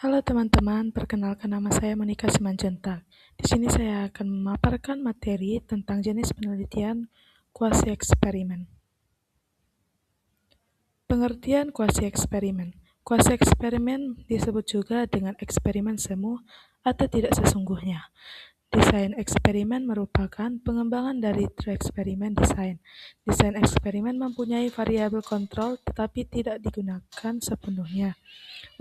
Halo teman-teman, perkenalkan nama saya Monika Simanjuntak. Di sini saya akan memaparkan materi tentang jenis penelitian kuasi eksperimen. Pengertian kuasi eksperimen. Kuasi eksperimen disebut juga dengan eksperimen semu atau tidak sesungguhnya. Desain eksperimen merupakan pengembangan dari true eksperimen desain. Desain eksperimen mempunyai variabel kontrol tetapi tidak digunakan sepenuhnya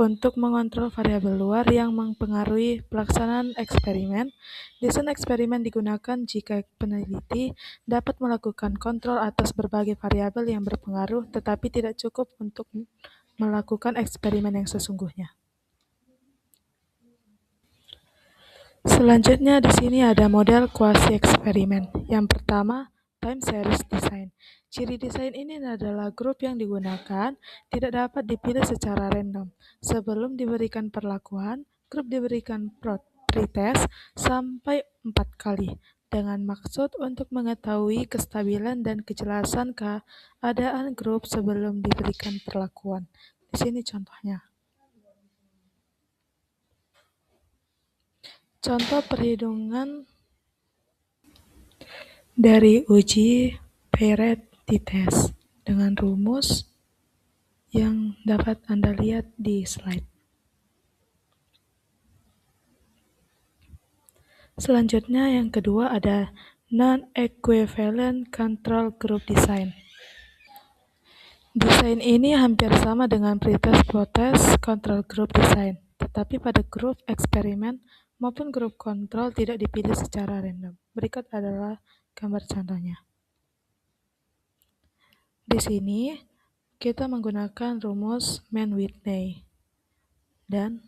untuk mengontrol variabel luar yang mempengaruhi pelaksanaan eksperimen. Desain eksperimen digunakan jika peneliti dapat melakukan kontrol atas berbagai variabel yang berpengaruh tetapi tidak cukup untuk melakukan eksperimen yang sesungguhnya. Selanjutnya di sini ada model kuasi eksperimen. Yang pertama, time series design. Ciri desain ini adalah grup yang digunakan tidak dapat dipilih secara random. Sebelum diberikan perlakuan, grup diberikan pretest sampai 4 kali dengan maksud untuk mengetahui kestabilan dan kejelasan keadaan grup sebelum diberikan perlakuan. Di sini contohnya. Contoh perhitungan dari uji Peretti-test dengan rumus yang dapat Anda lihat di slide. Selanjutnya yang kedua ada non-equivalent control group design. Desain ini hampir sama dengan pretest post-test control group design, tetapi pada grup eksperimen maupun grup kontrol tidak dipilih secara random. Berikut adalah gambar contohnya. Di sini kita menggunakan rumus Mann-Whitney dan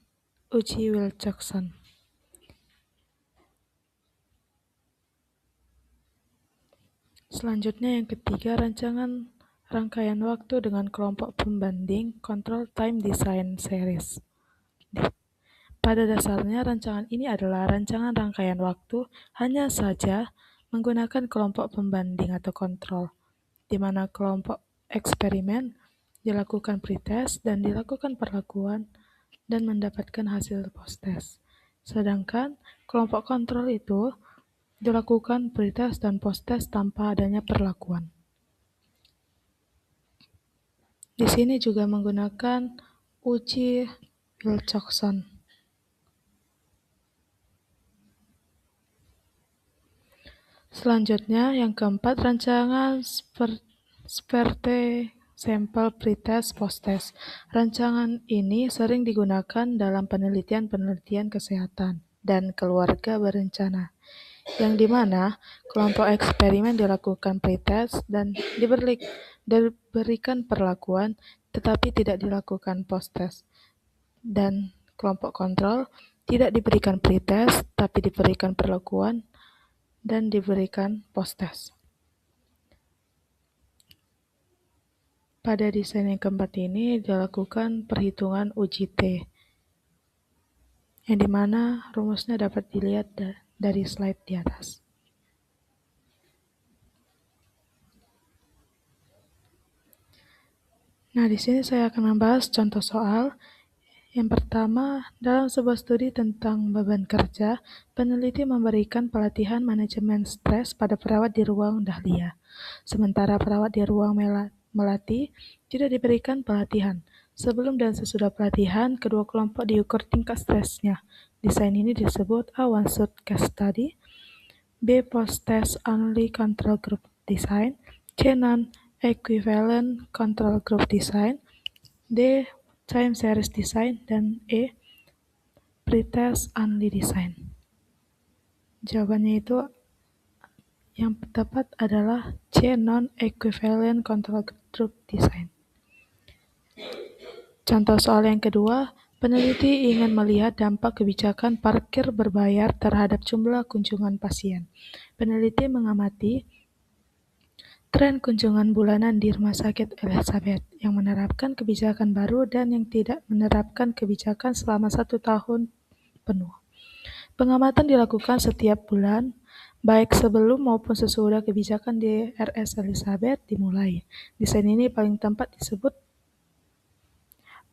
uji Wilcoxon. Selanjutnya yang ketiga, rancangan rangkaian waktu dengan kelompok pembanding control time design series. Pada dasarnya rancangan ini adalah rancangan rangkaian waktu, hanya saja menggunakan kelompok pembanding atau kontrol, di mana kelompok eksperimen dilakukan pretest dan dilakukan perlakuan dan mendapatkan hasil post-test. Sedangkan kelompok kontrol itu dilakukan pretest dan post-test tanpa adanya perlakuan. Di sini juga menggunakan uji Wilcoxon. Selanjutnya, yang keempat, rancangan seperti sampel pretest post-test. Rancangan ini sering digunakan dalam penelitian kesehatan dan keluarga berencana, yang dimana kelompok eksperimen dilakukan pretest dan diberikan perlakuan, tetapi tidak dilakukan post-test. Dan kelompok kontrol tidak diberikan pretest, tapi diberikan perlakuan dan diberikan post-test. Pada desain yang keempat ini dilakukan perhitungan uji T, yang dimana rumusnya dapat dilihat dari slide di atas. Nah, di sini saya akan membahas contoh soal. Yang pertama, dalam sebuah studi tentang beban kerja, peneliti memberikan pelatihan manajemen stres pada perawat di ruang dahlia, sementara perawat di ruang melati tidak diberikan pelatihan. Sebelum dan sesudah pelatihan, kedua kelompok diukur tingkat stresnya. Desain ini disebut A one-shot case study, B post-test only control group design, C non-equivalent control group design, D time series design, dan E pretest only design. Jawabannya itu yang tepat adalah C non-equivalent control group design. Contoh soal yang kedua, peneliti ingin melihat dampak kebijakan parkir berbayar terhadap jumlah kunjungan pasien. Peneliti mengamati tren kunjungan bulanan di Rumah Sakit Elizabeth yang menerapkan kebijakan baru dan yang tidak menerapkan kebijakan selama 1 tahun penuh. Pengamatan dilakukan setiap bulan, baik sebelum maupun sesudah kebijakan di RS Elizabeth dimulai. Desain ini paling tepat disebut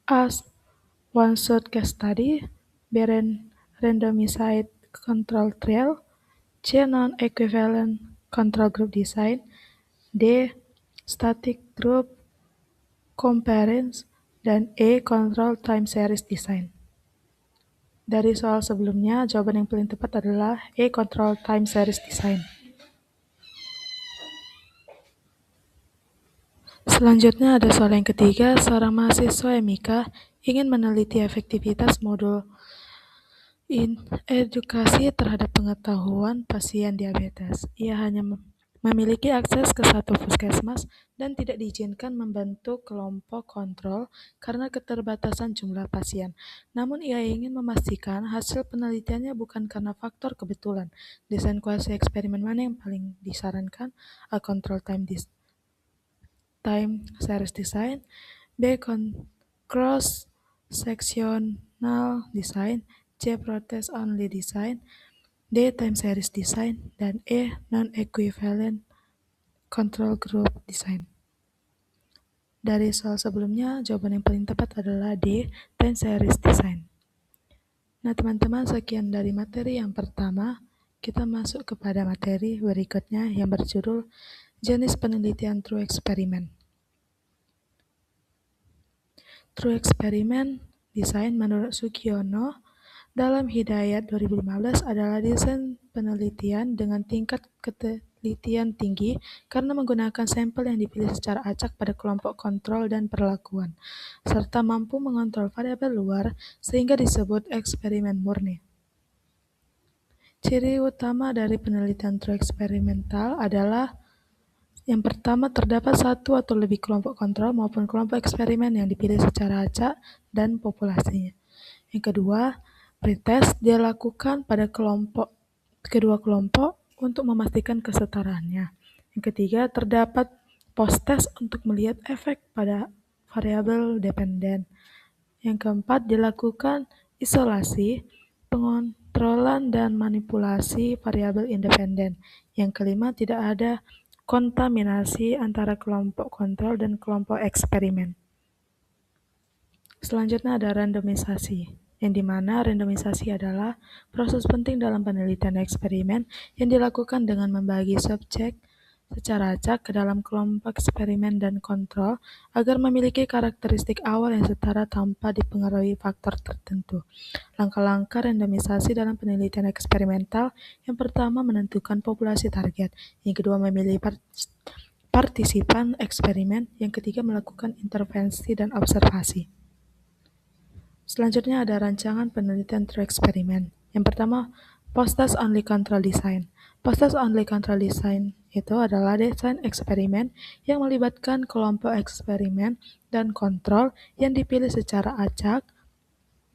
as One-shot case study, B. Randomized control trial, C. Non-equivalent control group design, D. Static group comparison, dan E. Control time series design. Dari soal sebelumnya, jawaban yang paling tepat adalah E. Control time series design. Selanjutnya ada soal yang ketiga, seorang mahasiswa MIKA ingin meneliti efektivitas modul edukasi terhadap pengetahuan pasien diabetes. Ia hanya memiliki akses ke satu puskesmas dan tidak diizinkan membentuk kelompok kontrol karena keterbatasan jumlah pasien. Namun ia ingin memastikan hasil penelitiannya bukan karena faktor kebetulan. Desain kuasi eksperimen mana yang paling disarankan? A. Control time series design, B. Cross-sectional design, C. Protest only design, D. Time series design, dan E. Non-equivalent control group design. Dari soal sebelumnya, jawaban yang paling tepat adalah D. Time series design. Nah teman-teman, sekian dari materi yang pertama. Kita masuk kepada materi berikutnya yang berjudul jenis penelitian true experiment. True experiment design menurut Sugiono dalam Hidayat 2015 adalah desain penelitian dengan tingkat ketelitian tinggi karena menggunakan sampel yang dipilih secara acak pada kelompok kontrol dan perlakuan, serta mampu mengontrol variabel luar sehingga disebut eksperimen murni. Ciri utama dari penelitian true eksperimental adalah yang pertama, terdapat satu atau lebih kelompok kontrol maupun kelompok eksperimen yang dipilih secara acak dan populasinya. Yang kedua, pretest dilakukan pada kedua kelompok untuk memastikan kesetaraannya. Yang ketiga, terdapat post-test untuk melihat efek pada variabel dependen. Yang keempat, dilakukan isolasi, pengontrolan, dan manipulasi variabel independen. Yang kelima, tidak ada kontaminasi antara kelompok kontrol dan kelompok eksperimen. Selanjutnya ada randomisasi, yang dimana randomisasi adalah proses penting dalam penelitian eksperimen yang dilakukan dengan membagi subjek secara acak ke dalam kelompok eksperimen dan kontrol agar memiliki karakteristik awal yang setara tanpa dipengaruhi faktor tertentu. Langkah-langkah randomisasi dalam penelitian eksperimental: yang pertama, menentukan populasi target. Yang kedua, memilih partisipan eksperimen. Yang ketiga, melakukan intervensi dan observasi. Selanjutnya ada rancangan penelitian true experiment. Yang pertama, post-test only control design. Post-test only control design itu adalah desain eksperimen yang melibatkan kelompok eksperimen dan kontrol yang dipilih secara acak,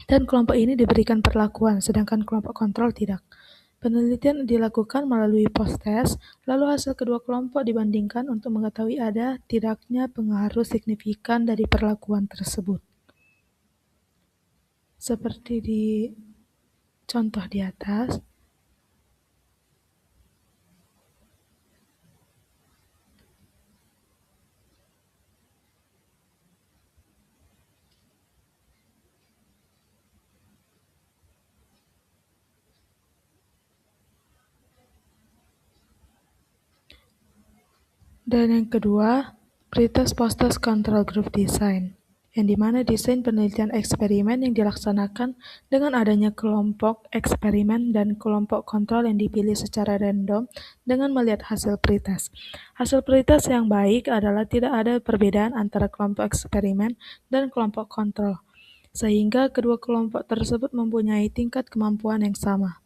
dan kelompok ini diberikan perlakuan, sedangkan kelompok kontrol tidak. Penelitian dilakukan melalui post-test, lalu hasil kedua kelompok dibandingkan untuk mengetahui ada tidaknya pengaruh signifikan dari perlakuan tersebut. Seperti di contoh di atas. Dan yang kedua, pretest post-test control group design, yang dimana desain penelitian eksperimen yang dilaksanakan dengan adanya kelompok eksperimen dan kelompok kontrol yang dipilih secara random dengan melihat hasil pretest. Hasil pretest yang baik adalah tidak ada perbedaan antara kelompok eksperimen dan kelompok kontrol, sehingga kedua kelompok tersebut mempunyai tingkat kemampuan yang sama.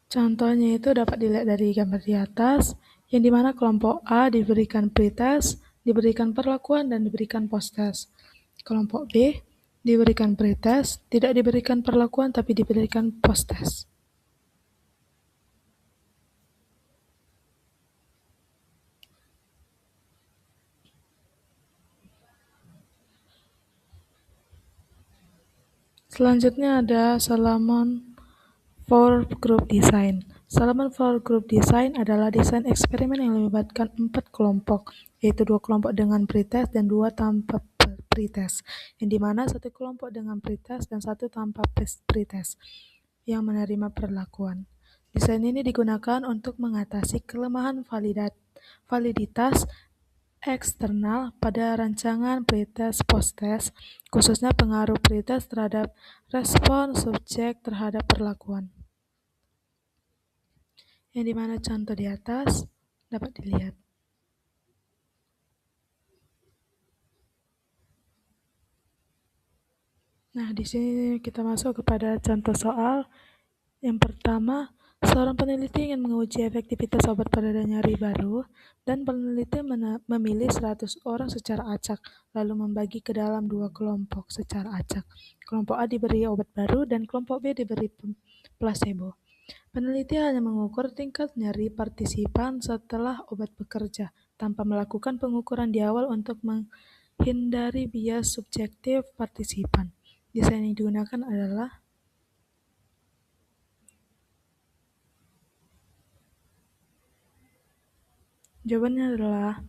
Contohnya itu dapat dilihat dari gambar di atas, yang dimana kelompok A diberikan pretest, diberikan perlakuan, dan diberikan post-test. Kelompok B diberikan pretest, tidak diberikan perlakuan, tapi diberikan post-test. Selanjutnya ada Solomon Four Group Design. Solomon for Group Design adalah desain eksperimen yang melibatkan 4 kelompok, yaitu 2 kelompok dengan pretest dan 2 tanpa pretest, yang dimana 1 kelompok dengan pretest dan 1 tanpa pretest yang menerima perlakuan. Desain ini digunakan untuk mengatasi kelemahan validitas eksternal pada rancangan pretest post-test, khususnya pengaruh pretest terhadap respon subjek terhadap perlakuan. Yang dimana contoh di atas dapat dilihat. Nah, di sini kita masuk kepada contoh soal. Yang pertama, seorang peneliti ingin menguji efektivitas obat pereda nyeri baru, dan peneliti memilih 100 orang secara acak, lalu membagi ke dalam 2 kelompok secara acak. Kelompok A diberi obat baru dan kelompok B diberi placebo. Peneliti hanya mengukur tingkat nyeri partisipan setelah obat bekerja, tanpa melakukan pengukuran di awal untuk menghindari bias subjektif partisipan. Desain yang digunakan adalah jawabannya adalah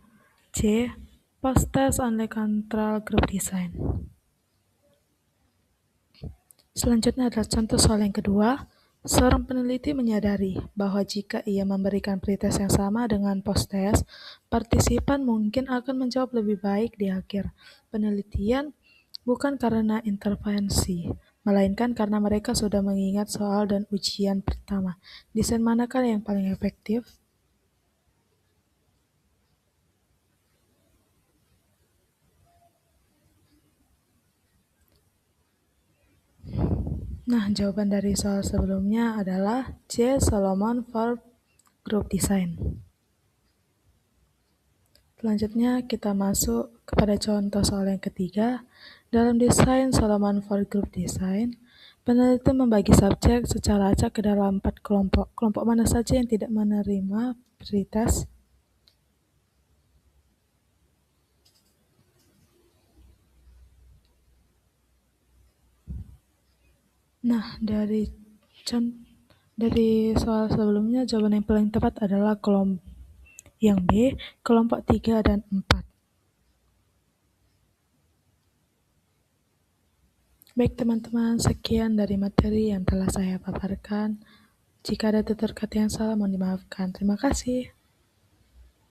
C. Post-test only control group design. Selanjutnya adalah contoh soal yang kedua. Seorang peneliti menyadari bahwa jika ia memberikan pretest yang sama dengan post-test, partisipan mungkin akan menjawab lebih baik di akhir penelitian, bukan karena intervensi, melainkan karena mereka sudah mengingat soal dan ujian pertama. Desain manakah yang paling efektif? Nah, jawaban dari soal sebelumnya adalah C. Solomon for Group Design. Selanjutnya kita masuk kepada contoh soal yang ketiga. Dalam desain Solomon for Group Design, peneliti membagi subjek secara acak ke dalam 4 kelompok. Kelompok mana saja yang tidak menerima pretest? Nah, dari soal sebelumnya, jawaban yang paling tepat adalah yang B, kelompok 3 dan 4. Baik teman-teman, sekian dari materi yang telah saya paparkan. Jika ada tutur kata yang salah, mohon dimaafkan. Terima kasih.